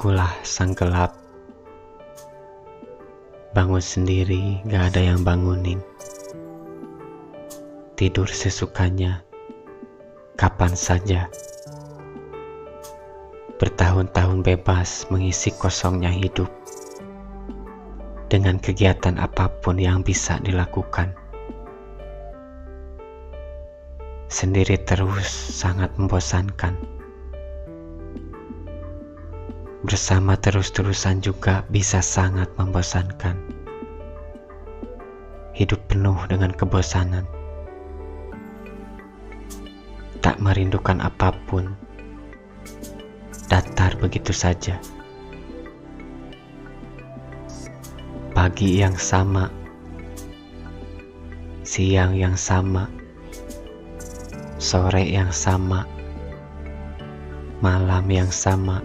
Akulah sang gelap, bangun sendiri gak ada yang bangunin. Tidur sesukanya, kapan saja. Bertahun-tahun bebas mengisi kosongnya hidup dengan kegiatan apapun yang bisa dilakukan. Sendiri terus sangat membosankan. Bersama terus-terusan juga bisa sangat membosankan. Hidup penuh dengan kebosanan. Tak merindukan apapun. Datar begitu saja. Pagi yang sama, siang yang sama, sore yang sama, malam yang sama,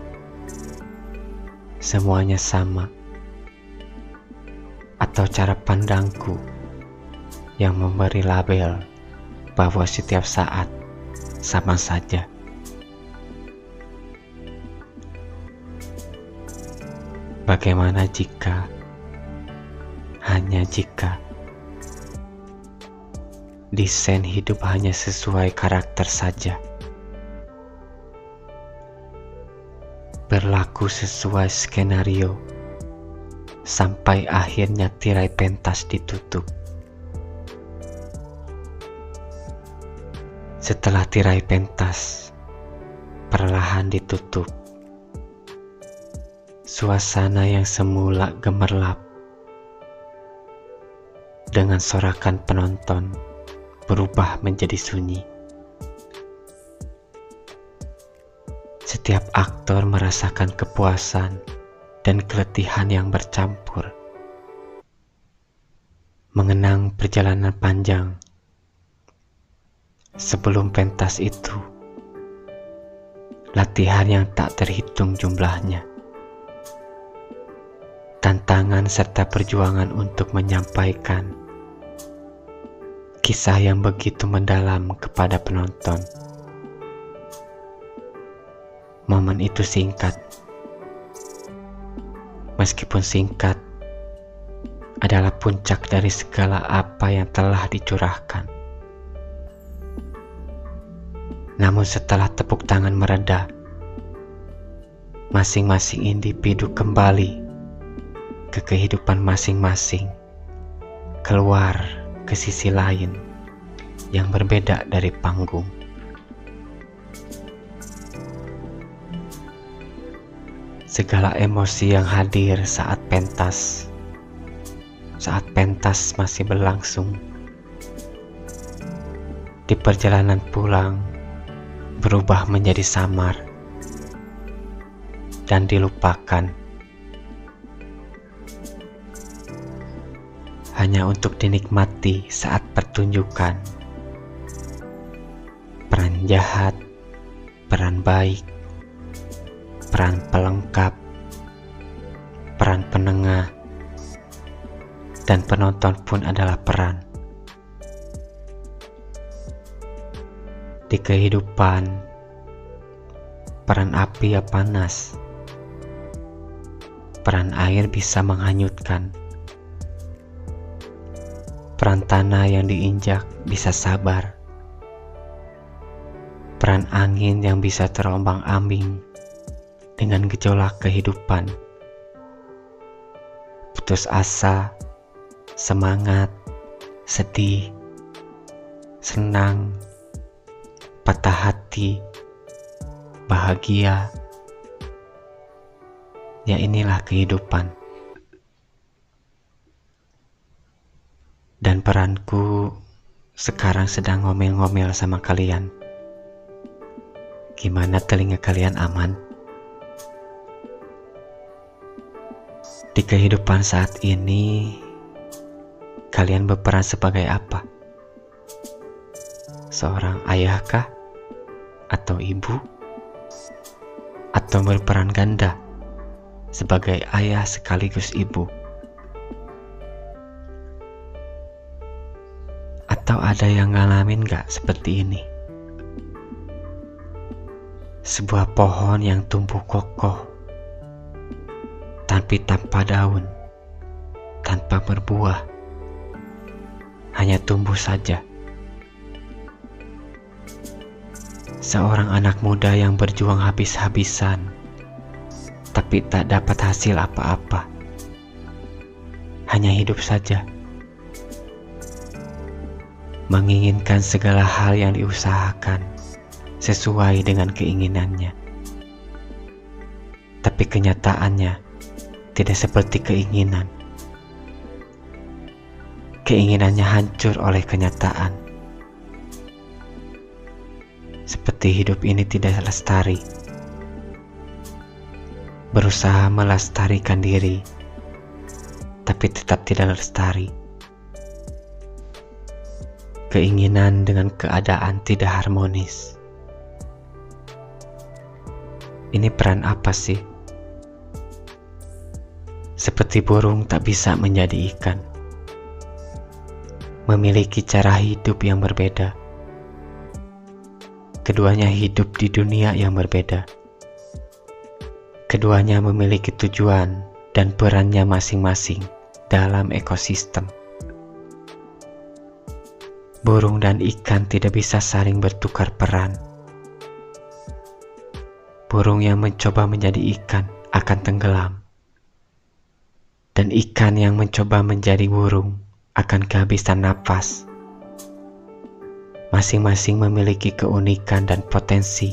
semuanya sama. Atau cara pandangku yang memberi label bahwa setiap saat sama saja. Bagaimana jika, hanya jika, desain hidup hanya sesuai karakter saja, berlaku sesuai skenario, sampai akhirnya tirai pentas ditutup. Setelah tirai pentas perlahan ditutup, suasana yang semula gemerlap dengan sorakan penonton berubah menjadi sunyi. Setiap aktor merasakan kepuasan dan keletihan yang bercampur, mengenang perjalanan panjang. Sebelum pentas itu, latihan yang tak terhitung jumlahnya, tantangan serta perjuangan untuk menyampaikan kisah yang begitu mendalam kepada penonton. Momen itu singkat. Meskipun singkat, adalah puncak dari segala apa yang telah dicurahkan. Namun setelah tepuk tangan mereda, masing-masing individu kembali ke kehidupan masing-masing, keluar ke sisi lain yang berbeda dari panggung. Segala emosi yang hadir saat pentas masih berlangsung, di perjalanan pulang berubah menjadi samar dan dilupakan, hanya untuk dinikmati saat pertunjukan. Peran jahat, peran baik, peran pelengkap, peran penengah, dan penonton pun adalah peran. Di kehidupan, peran api ya panas, peran air bisa menghanyutkan, peran tanah yang diinjak bisa sabar, peran angin yang bisa terombang-ambing dengan gejolak kehidupan, putus asa, semangat, sedih, senang, patah hati, bahagia. Ya, inilah kehidupan. Dan peranku sekarang sedang ngomel-ngomel sama kalian. Gimana telinga kalian, aman? Di kehidupan saat ini, kalian berperan sebagai apa? Seorang ayahkah? Atau ibu? Atau berperan ganda sebagai ayah sekaligus ibu? Atau ada yang ngalamin gak seperti ini? Sebuah pohon yang tumbuh kokoh tapi tanpa daun, tanpa berbuah, hanya tumbuh saja. Seorang anak muda yang berjuang habis-habisan, tapi tak dapat hasil apa-apa, hanya hidup saja, menginginkan segala hal yang diusahakan sesuai dengan keinginannya. Tapi kenyataannya tidak seperti keinginan. Keinginannya hancur oleh kenyataan. Seperti hidup ini tidak lestari. Berusaha melestarikan diri, tapi tetap tidak lestari. Keinginan dengan keadaan tidak harmonis. Ini peran apa sih? Seperti burung tak bisa menjadi ikan. Memiliki cara hidup yang berbeda. Keduanya hidup di dunia yang berbeda. Keduanya memiliki tujuan dan perannya masing-masing dalam ekosistem. Burung dan ikan tidak bisa saling bertukar peran. Burung yang mencoba menjadi ikan akan tenggelam. Dan ikan yang mencoba menjadi burung akan kehabisan napas. Masing-masing memiliki keunikan dan potensi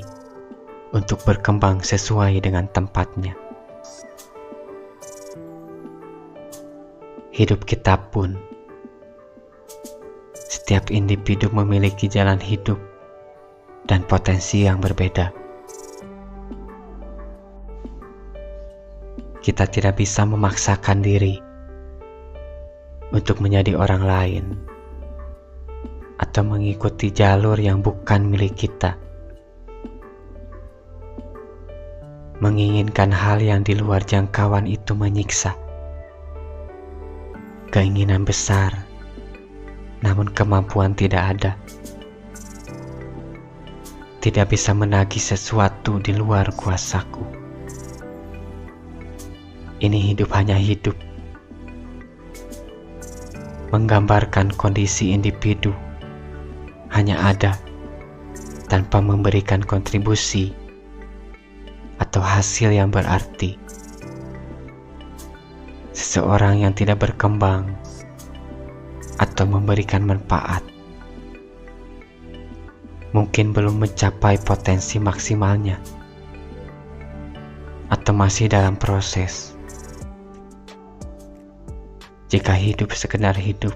untuk berkembang sesuai dengan tempatnya. Hidup kita pun, setiap individu memiliki jalan hidup dan potensi yang berbeda. Kita tidak bisa memaksakan diri untuk menjadi orang lain atau mengikuti jalur yang bukan milik kita. Menginginkan hal yang di luar jangkauan itu menyiksa. Keinginan besar, namun kemampuan tidak ada. Tidak bisa menagih sesuatu di luar kuasaku. Ini hidup hanya hidup. Menggambarkan kondisi individu hanya ada tanpa memberikan kontribusi atau hasil yang berarti. Seseorang yang tidak berkembang atau memberikan manfaat mungkin belum mencapai potensi maksimalnya atau masih dalam proses. Jika hidup sekedar hidup,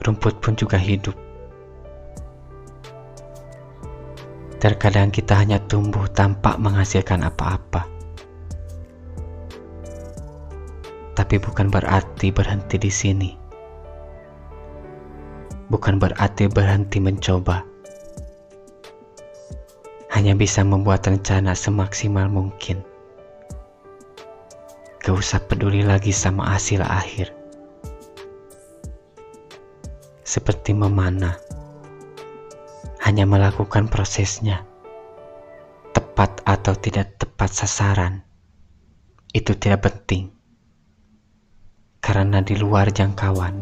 rumput pun juga hidup. Terkadang kita hanya tumbuh tanpa menghasilkan apa-apa. Tapi bukan berarti berhenti di sini. Bukan berarti berhenti mencoba. Hanya bisa membuat rencana semaksimal mungkin. Gak usah peduli lagi sama hasil akhir. Seperti memanah, hanya melakukan prosesnya. Tepat atau tidak tepat sasaran, itu tidak penting. Karena di luar jangkauan.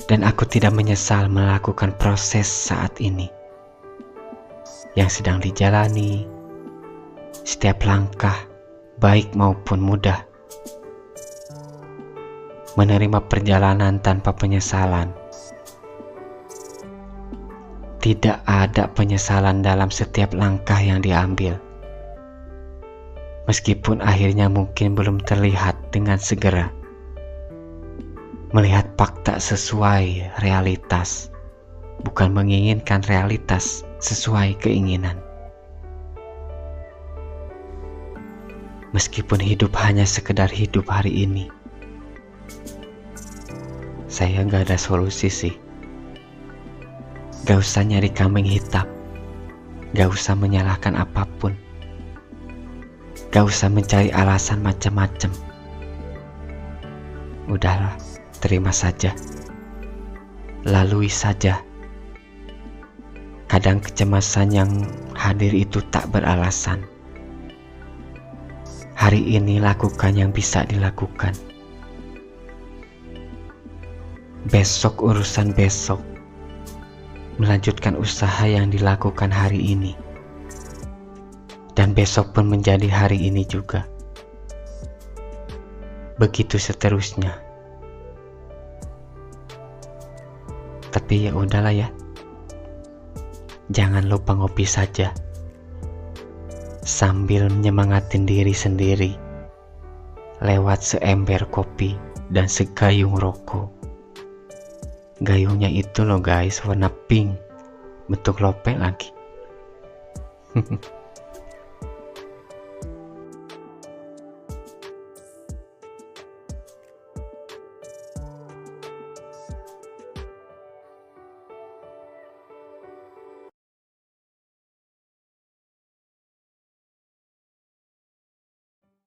Dan aku tidak menyesal melakukan proses saat ini. Yang sedang dijalani, setiap langkah, baik maupun mudah. Menerima perjalanan tanpa penyesalan. Tidak ada penyesalan dalam setiap langkah yang diambil. Meskipun akhirnya mungkin belum terlihat dengan segera. Melihat fakta sesuai realitas, bukan menginginkan realitas sesuai keinginan. Meskipun hidup hanya sekedar hidup hari ini, saya gak ada solusi sih. Gak usah nyari kambing hitam, gak usah menyalahkan apapun, gak usah mencari alasan macam-macam. Udahlah, terima saja, lalui saja. Kadang kecemasan yang hadir itu tak beralasan. Hari ini lakukan yang bisa dilakukan. Besok urusan besok. Melanjutkan usaha yang dilakukan hari ini. Dan besok pun menjadi hari ini juga. Begitu seterusnya. Tapi ya udahlah ya. Jangan lupa ngopi saja. Sambil menyemangatin diri sendiri. Lewat seember kopi dan segayung rokok. Gayungnya itu loh guys, warna pink. Bentuk lopeng lagi.